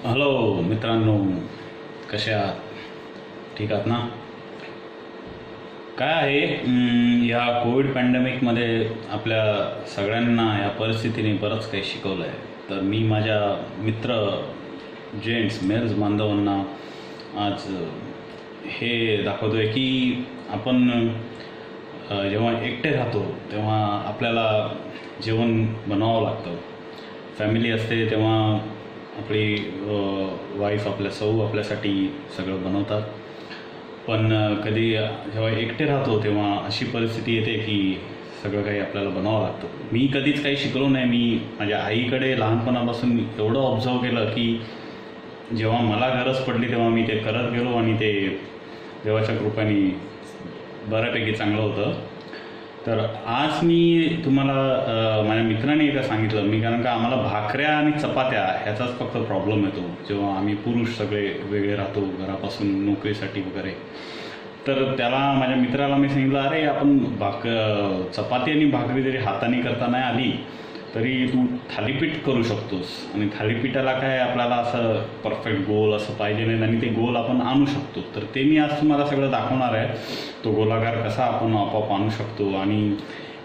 Hello मित्रांनो, कसे आहात? ठीक आहात ना? काय आहे, या कोविड पॅन्डेमिकमध्ये आपल्या सगळ्यांना या परिस्थितीने बरंच काही शिकवलं आहे. तर मी माझ्या मित्र जेंट्स मेल्स बांधवांना आज हे दाखवतो आहे की आपण जेव्हा एकटे राहतो तेव्हा आपल्याला जेवण बनवावं लागतं. फॅमिली असते तेव्हा आपली वाईफ सौ आपल्यासाठी सगळं बनवतात. पण कधी जेव्हा एकटे राहतो तेव्हा अशी परिस्थिती येते की सगळं काही आपल्याला बनावं लागतं. मी कधीच काही शिकलो नाही. मी माझ्या आईकडे लहानपणापासून एवढं ऑब्झर्व केलं की जेव्हा मला गरज पडली तेव्हा मी ते करत गेलो आणि ते देवाच्या कृपेने बऱ्यापैकी चांगलं होतं. तर आज मी तुम्हाला माझ्या मित्राने एकदा सांगितलं, कारण का आम्हाला भाकऱ्या आणि चपात्या ह्याचाच फक्त प्रॉब्लेम येतो जेव्हा आम्ही पुरुष सगळे वेगळे राहतो घरापासून नोकरीसाठी वगैरे. तर माझ्या मित्राला मी सांगितलं, अरे आपण चपाती आणि भाकरी जरी हाताने करता नाही आली तरी तू थालीपीठ करू शकतोस. आणि थालीपीठाला काय आपल्याला असं परफेक्ट गोल असं पाहिजे नाही आणि ते गोल आपण आणू शकतो. तर ते मी आज तुम्हाला सगळं दाखवणार आहे, तो गोलाकार कसा आपण आपोआप आणू शकतो. आणि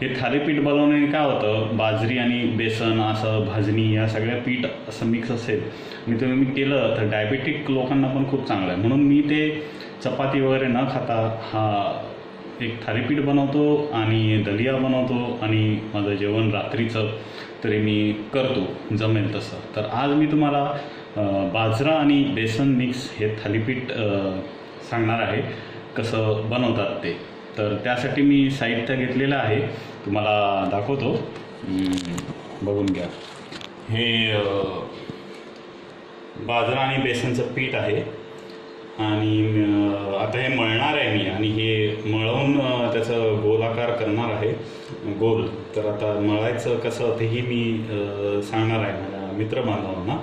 हे थालीपीठ बनवण्याने काय होतं, बाजरी आणि बेसन असं भाजणी या सगळ्या पीठ असं मिक्स असेल आणि तुम्ही मी केलं तर डायबेटिक लोकांना पण खूप चांगलं आहे. म्हणून मी ते चपाती वगैरे न खाता हा एक थालीपीठ बनवतो आणि दलिया बनवतो आणि माझं जेवण रात्रीचं तरी मी करतो जमेल तसं. तर आज मी तुम्हाला बाजरा आणि बेसन मिक्स हे थालीपीठ सांगणार आहे कसं बनवतात ते. तर त्यासाठी मी साहित्य घेतलेलं आहे, तुम्हाला दाखवतो, बघून घ्या. हे बाजरा आणि बेसनचं पीठ आहे आणि आता हे मळणार आहे मी आणि हे मळवून त्याचं गोलाकार करणार आहे गोल. तर आता मळायचं कसं तेही मी सांगणार आहे माझ्या मित्रबांधवांना.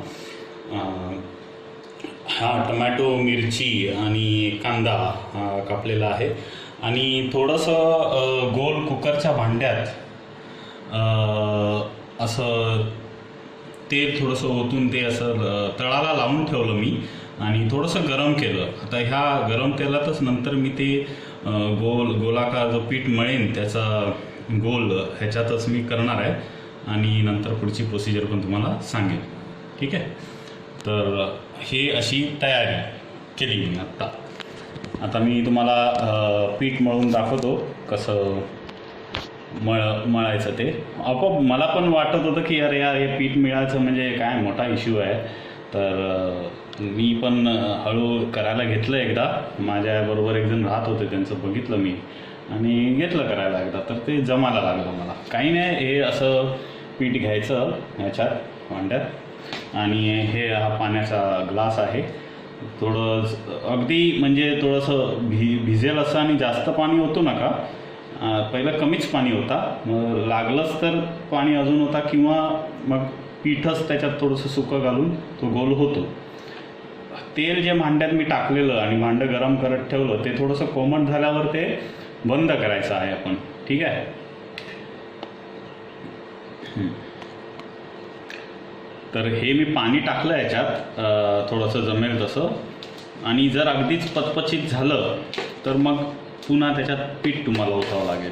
हा टमॅटो, मिरची आणि कांदा कापलेला आहे आणि थोडंसं गोल कुकरच्या भांड्यात असं तेल थोडंसं ओतून ते असं तळाला लावून ठेवलं मी आणि थोडंसं गरम केलं. आता ह्या गरम तेलातच नंतर मी ते गोलाकार जो पीठ मळेन त्याचा गोल ह्याच्यातच मी करणार आहे आणि नंतर पुढची प्रोसिजर पण तुम्हाला सांगेन. ठीक आहे. तर हे अशी तयारी केली मी आता मी तुम्हाला पीठ मळून दाखवतो कसं मळायचं ते. आपोआप मला पण वाटत होतं की अरे यार हे पीठ मिळायचं म्हणजे काय मोठा इश्यू आहे. तर मी पण हळू करायला घेतलं. एकदा माझ्याबरोबर एक जण राहत होते, त्यांचं बघितलं मी आणि घेतलं करायला एकदा. तर ते जमायला लागलं मला. काही नाही, हे असं पीठ घ्यायचं ह्याच्यात भांड्यात आणि हे हा पाण्याचा ग्लास आहे. थोडं अगदी म्हणजे थोडंसं भिजेल असं आणि जास्त पाणी ओतू नका. पहिलं कमीच पाणी होता, मग लागलंच तर पाणी अजून होता किंवा मग पीठच त्याच्यात थोडंसं सुकं घालून तो गोल होतो. तेल जे भांड्यात मी टाकलेलं आणि भांडं गरम करत ठेवलं ते थोडंसं कोमट झाल्यावर ते बंद करायचं आहे आपण. ठीक आहे. तर हे मी पाणी टाकलं याच्यात थोडंसं जमेल तसं. आणि जर अगदीच पचपचीत झालं तर मग पुन्हा त्याच्यात पीठ तुम्हाला ओतावं लागेल.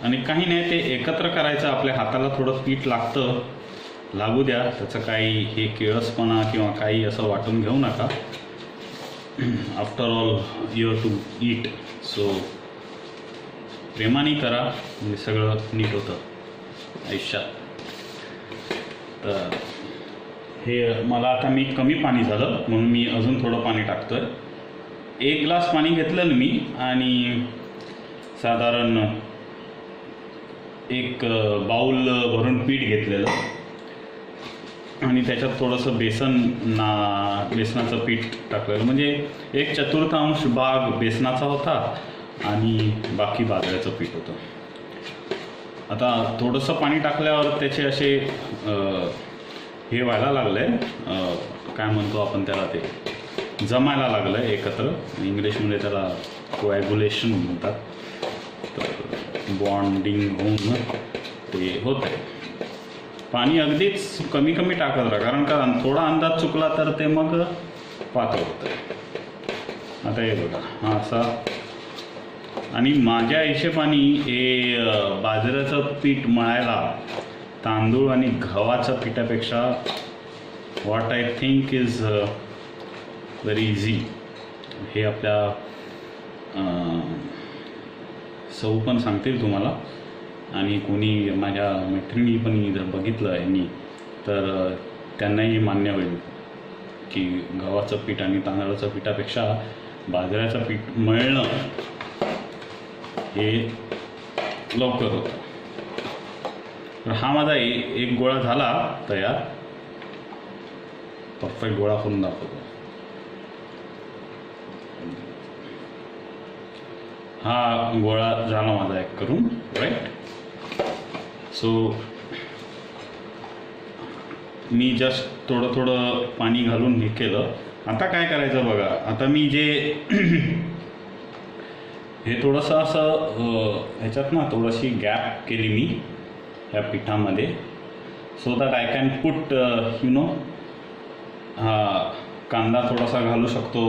आणि काही नाही, ते एकत्र करायचं. आपल्या हाताला थोडं पीठ लागू द्या, त्याचं काही हे किळसपणा किंवा काही असं वाटून घेऊ नका. After all you have to eat, so प्रेमाने करा म्हणजे सगळं नीट होतं आयुष्यात. तर हे मला आता मी कमी पाणी झालं म्हणून मी अजून थोडं पाणी टाकतो आहे. 1 ग्लास पाणी घेतलं ना मी आणि साधारण 1 बाऊल भरून पीठ घेतलेलं आणि त्याच्यात थोडंसं बेसनाचं पीठ टाकलेलं. म्हणजे 1/4 भाग बेसनाचा होता आणि बाकी बाजऱ्याचं पीठ होतं. आता थोडंसं पाणी टाकल्यावर त्याचे असे हे व्हायला लागलं आहे, काय म्हणतो आपण त्याला, ते जमायला लागलं आहे एकत्र. इंग्लिशमध्ये त्याला कोॲग्युलेशन म्हणतात. तर बॉन्डिंग होऊन ते होत आहे. पाणी अगदीच कमी कमी टाकत राहा, कारण का थोडा अंदाज चुकला तर ते मग पातळ होतं. आता हे बघा हा असा. आणि माझ्या हिशेबाने हे बाजऱ्याचं पीठ मळायला तांदूळ आणि गव्हाच्या पिठापेक्षा what I think is very easy. हे आपल्या सौ पण सांगतील तुम्हाला, आणि कोणी माझ्या मैत्रिणी पण जर बघितलं यांनी तर त्यांनाही मान्य होईल की गव्हाचं पीठ आणि तांदळाच्या पिठापेक्षा बाजऱ्याचं पीठ मळणं हे लवकर होतं. तर हा माझा एक गोळा झाला तयार. परफेक्ट गोळा करून दाखवतो. हा गोळा झाला माझा एक करून, राईट. सो मी जस्ट थोडं थोडं पाणी घालून हे केलं. आता काय करायचं बघा. आता मी जे हे थोडंसं असं ह्याच्यात ना थोडीशी गॅप केली मी ह्या पिठामध्ये, so that I can put you know. कांदा थोडासा घालू शकतो,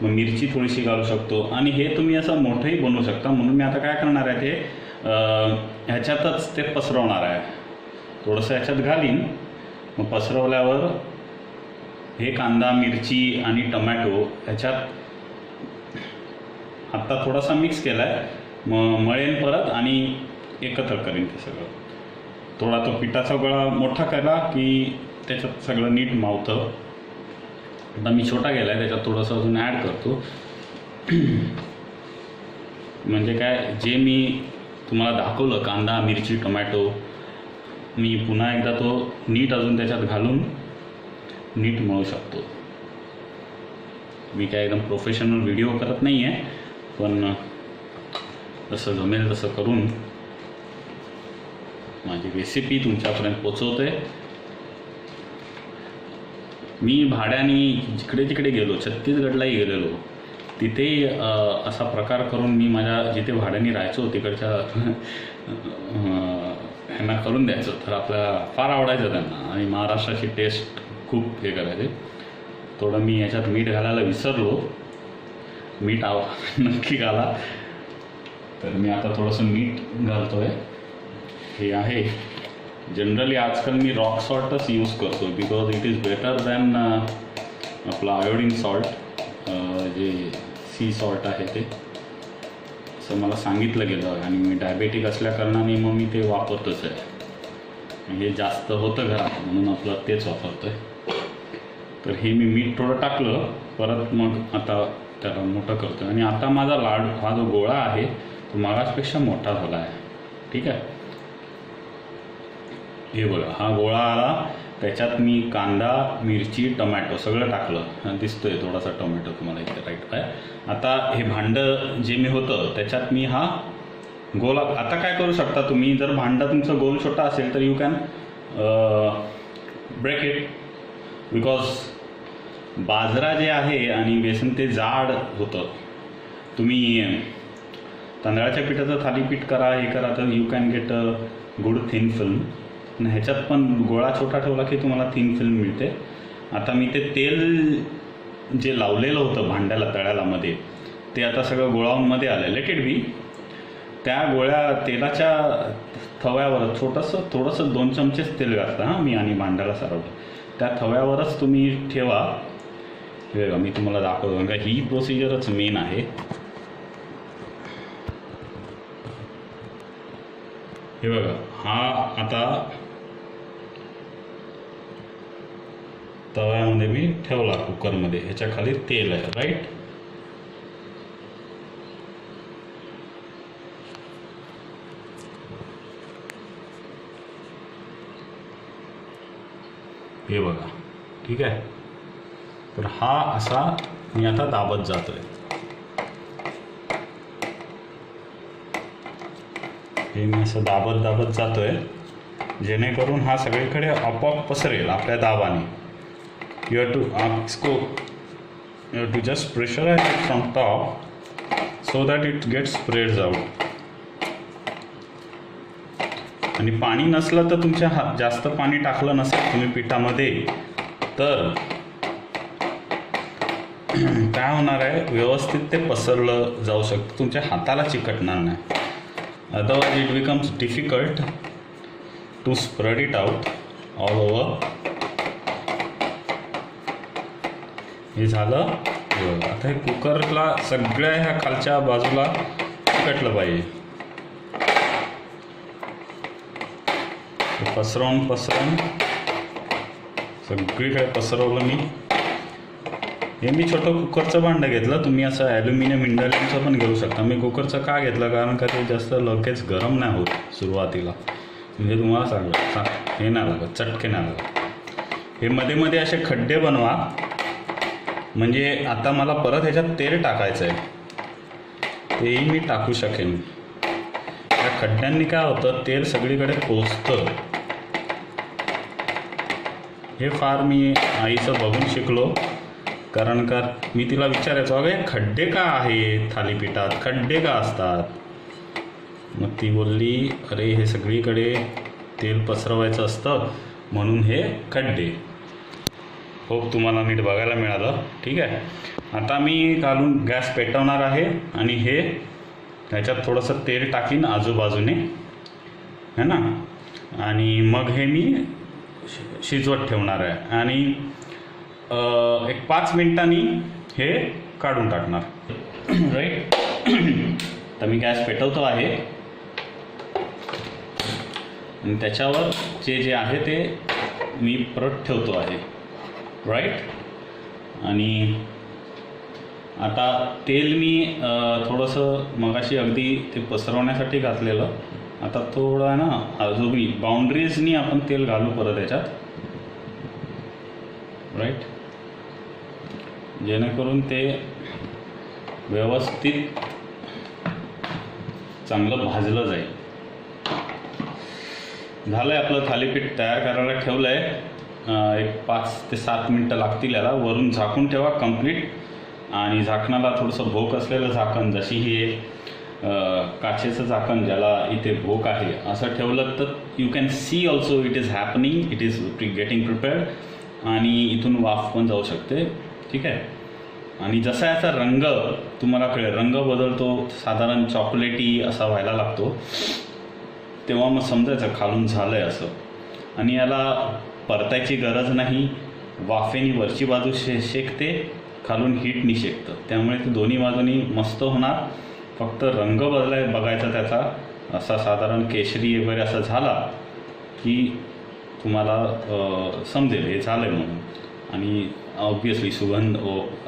मग मिरची थोडीशी घालू शकतो, आणि हे तुम्ही असं मोठंही बनवू शकता. म्हणून मी आता काय करणार आहे ते ह्याच्यातच ते पसरवणार आहे. थोडंसं ह्याच्यात घालीन, मग पसरवल्यावर हे कांदा मिरची आणि टमॅटो ह्याच्यात आत्ता थोडासा मिक्स केला आहे, मग मळेन परत आणि एकत्र करीन ते सगळं. थोडा तो पिठाचा गोळा मोठा केला की त्याच्यात सगळं नीट मावतं. आता मी छोटा केला आहे, त्याच्यात थोडंसं अजून ॲड करतो. म्हणजे काय, जे मी तुम्हाला दाखवलं कांदा मिरची टोमॅटो, मी पुन्हा एकदा तो नीट अजून त्याच्यात घालून नीट मळू शकतो. मी काय एकदम प्रोफेशनल व्हिडिओ करत नाही आहे, पण जसं जमेल तसं करून माझी रेसिपी तुमच्यापर्यंत पोचवते. मी भाड्याने जिकडे जिकडे गेलो, छत्तीसगडलाही गेलेलो, तिथेही असा प्रकार करून मी माझ्या जिथे भाड्याने राहायचो तिकडच्या ह्यांना करून द्यायचो. तर आपल्याला फार आवडायचं त्यांना, आणि महाराष्ट्राची टेस्ट खूप हे करायचे. थोडं मी याच्यात मीठ घालायला विसरलो. मीठ नक्की घाला. तर मी आता थोडंसं मीठ घालतो आहे. हे आहे जनरली आजकाल मी रॉक सॉल्टच यूज करतो, because it is better than आपलं आयोडीन सॉल्ट, जे सी सॉल्ट आहे ते, असं मला सांगितलं गेलं. आणि मी डायबेटिक असल्याकारणाने मग मी ते वापरतोच आहे. म्हणजे जास्त होतं घरात म्हणून आपलं तेच वापरतो आहे. तर हे मी मीठ थोडं टाकलं, परत मग आता त्याला मोठं करतो. आणि आता माझा लाडू, हा जो गोळा आहे तो मागासपेक्षा मोठा झाला आहे. ठीक आहे. हे बघा, हा गोळा आला, त्याच्यात मी कांदा मिरची टोमॅटो सगळं टाकलं. दिसतोय थोडासा टोमॅटो तुम्हाला इथे राईट पाय. आता हे भांडं जे मी होतं त्याच्यात मी हा गोला. आता काय करू शकता तुम्ही, जर भांडं तुमचं गोल छोटा असेल तर you can break it, because बाजरा जे आहे आणि बेसन ते जाड होतं. तुम्ही तांदळाच्या पिठाचं थालीपीठ करा, हे करा, तर you can get a good thin film. आणि ह्याच्यात पण गोळा छोटा ठेवला की तुम्हाला थिन फिल्म मिळते. आता मी ते तेल जे लावलेलं होतं भांड्याला तळ्याला मध्ये, ते आता सगळं गोळामध्ये आलं. Let it be. त्या गोळ्या तेलाच्या थव्यावर थोडंसं 2 चमचेच तेल घातलं हां मी, आणि भांड्याला सारवलं. त्या थव्यावरच तुम्ही ठेवा. हे बघा, मी तुम्हाला दाखवतो, कारण का ही प्रोसिजरच मेन आहे. हे बघा, हा आता तव्यामध्ये मी ठेवला कुकरमध्ये, ह्याच्या खाली तेल आहे, राईट. हे बघा, ठीक आहे. तर हा असा मी आता दाबत जातोय. हे मी असं दाबत जातोय, जेणेकरून हा सगळीकडे आपोआप पसरेल आपल्या दाबाने. You have to just pressurize it from top so that it gets spreads out. आणि पाणी नसलं तर तुमच्या जास्त पाणी टाकलं नसेल तुम्ही पिठामध्ये तर काय होणार आहे, व्यवस्थित ते पसरलं जाऊ शकतं, तुमच्या हाताला चिकटणार नाही. Otherwise it becomes difficult to spread it out all over. हे झालं. आता हे कुकरला सगळ्या ह्या खालच्या बाजूला चिकटलं पाहिजे. पसरवून सगळीकडे पसरवलं मी. हे मी छोटं कुकरचं भांडं घेतलं. तुम्ही असं ॲल्युमिनियम इंडक्शनचं पण घेऊ शकता. मी कुकरचं का घेतलं, कारण का ते जास्त लगेच गरम नाही होत सुरुवातीला. म्हणजे तुम्हाला सांगलं हे नाही लागत, चटके नाही लागत. हे मध्ये मध्ये असे खड्डे बनवा, म्हणजे आता मला परत ह्याच्यात तेल टाकायचं आहे, तेही मी टाकू शकेन. त्या खड्ड्यांनी काय होतं, तेल सगळीकडे पोचतं. हे फार मी आईचं बघून शिकलो, कारण का मी तिला विचारायचो, अगं खड्डे का आहे थालीपीठात, खड्डे का असतात. मग ती बोलली, अरे हे सगळीकडे तेल पसरवायचं असतं म्हणून हे खड्डे. होप तुम्हाला नीट बघायला मिळालं. ठीक आहे. आता मी घालून गॅस पेटवणार आहे आणि हे ह्याच्यात थोडंसं तेल टाकीन आजूबाजूने, है ना. आणि मग हे मी शिजवत ठेवणार आहे आणि एक 5 मिनिटांनी हे काढून टाकणार. राईट. तर मी गॅस पेटवतो आहे आणि त्याच्यावर जे आहे ते मी परत ठेवतो आहे. राईट. आणि आता तेल मी थोडंसं मगाशी अगदी ते पसरवण्यासाठी घातलेलं, आता थोडं ना अजूनही बाउंड्रीजनी आपण तेल घालू परत याच्यात. राईट. जेणेकरून ते व्यवस्थित चांगलं भाजलं जाईल. झालं आहे आपलं थालीपीठ तयार करायला ठेवलं आहे. एक 5 ते 7 मिनटं लागतील याला. वरून झाकून ठेवा कंप्लीट. आणि झाकणाला थोडंसं भोक असलेलं झाकण, जशी ही काचेचं झाकण ज्याला इथे भोक आहे असं ठेवलं तर you can see also it is happening, it is getting prepared. आणि इथून वाफ पण जाऊ शकते. ठीक आहे. आणि जसा याचा रंग तुम्हाला कळेल, रंग बदलतो, साधारण चॉकलेटी असा व्हायला लागतो, तेव्हा मग समजायचं खालून झालं आहे असं. आणि याला परतायची गरज नाही, वाफेनी वरची बाजू शेकते, खालून हीटनी शेकतं, त्यामुळे ते दोन्ही बाजूनी मस्त होणार. फक्त रंग बघायचा त्याचा, असा साधारण केशरी वगैरे असा झाला की तुम्हाला समजेल हे झालं आहे म्हणून. आणि ऑब्वियसली सुगंध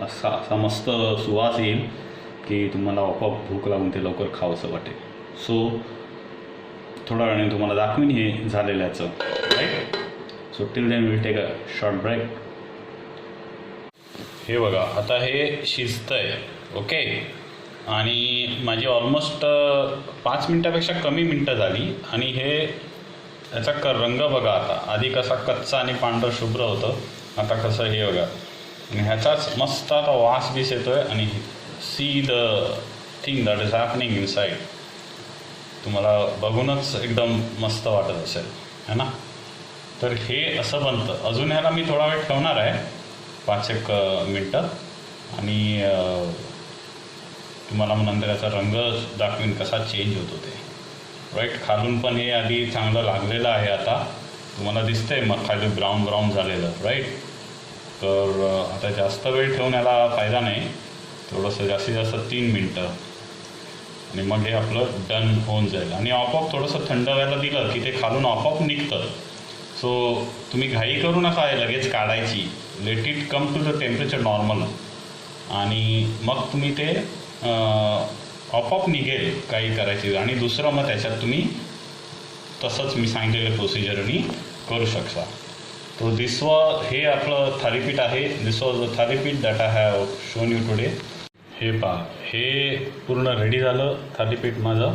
असा मस्त सुवास येईल की तुम्हाला आपोआप भूक लागून ते लवकर खावंसं वाटेल. सो थोड्या वेळाने तुम्हाला दाखवीन हे झालेल्याचं. Right. So till then will take a short break. हे बघा आता हे शिजतं आहे. ओके. आणि माझी ऑलमोस्ट 5 मिनटापेक्षा कमी मिनटं झाली. आणि हे याचा रंग बघा आता, आधी कसा कच्चा आणि पांढरं शुभ्र होतं, आता कसं हे बघा. आणि ह्याचाच मस्त आता वास बीस येतो आहे. आणि see the thing that is happening inside. तुम्हाला बघूनच एकदम मस्त वाटत असेल, है ना. तर हे असं बनतं. अजून ह्याला मी थोडा वेळ ठेवणार आहे, 5-1 मिनटं. आणि तुम्हाला मग नंतर याचा रंग दाखवीन कसा चेंज होतो ते. राईट. खालून पण हे आधी चांगलं लागलेलं आहे, आता तुम्हाला दिसतंय मग खाली ब्राऊन झालेलं. राईट. तर आता जास्त वेळ ठेवून याला फायदा नाही, थोडंसं जास्तीत जास्त 3 मिनटं. आणि मग हे आपलं डन होऊन जाईल. आणि आपोआप थोडंसं थंड व्हायला दिलं की ते खालून आपोआप निघतं. सो तुम्ही घाई करू नका आहे लगेच काढायची. Let it come to the temperature normal. आणि मग तुम्ही ते आपोआप निघेल काही करायची. आणि दुसरं मग त्याच्यात तुम्ही तसंच मी सांगितलेल्या प्रोसिजरनी करू शकता. तो हे आपलं थालीपीठ आहे. This was the thalipeeth that I have shown you today. हे पहा, हे पूर्ण रेडी झालं थालीपीठ माझं.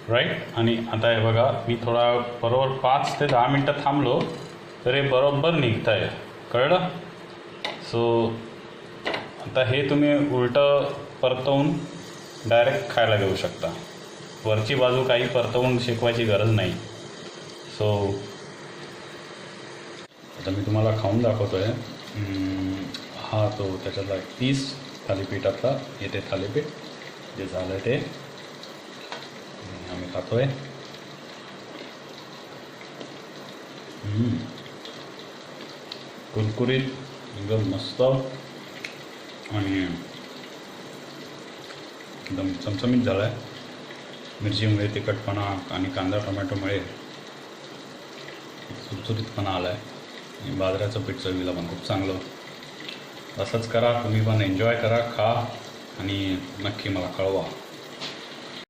राईट. आणि आता हे बघा, मी थोडा बरोबर 5 ते 10 मिनटं थांबलो तर हे बरोबर निघतं आहे. कळलं. सो आता हे तुम्ही उलटं परतवून डायरेक्ट खायला घेऊ शकता. वरची बाजू काही परतवून शेकवायची गरज नाही. सो आता मी तुम्हाला खाऊन दाखवतो आहे. हा तो त्याच्यातला एक पीस थालीपीठातला येते थालीपीठ जे झालं ते आम्ही खातो आहे. कुरकुरीत एकदम मस्त आणि एकदम चमचमीत झाला आहे. मिरचीमुळे तिखटपणा आणि कांदा टोमॅटोमुळे सुटसुटीतपणा आला आहे. आणि बाजऱ्याचं पीठ चवीला पण खूप चांगलं. असंच करा, तुम्ही पण एन्जॉय करा, खा आणि नक्की मला कळवा.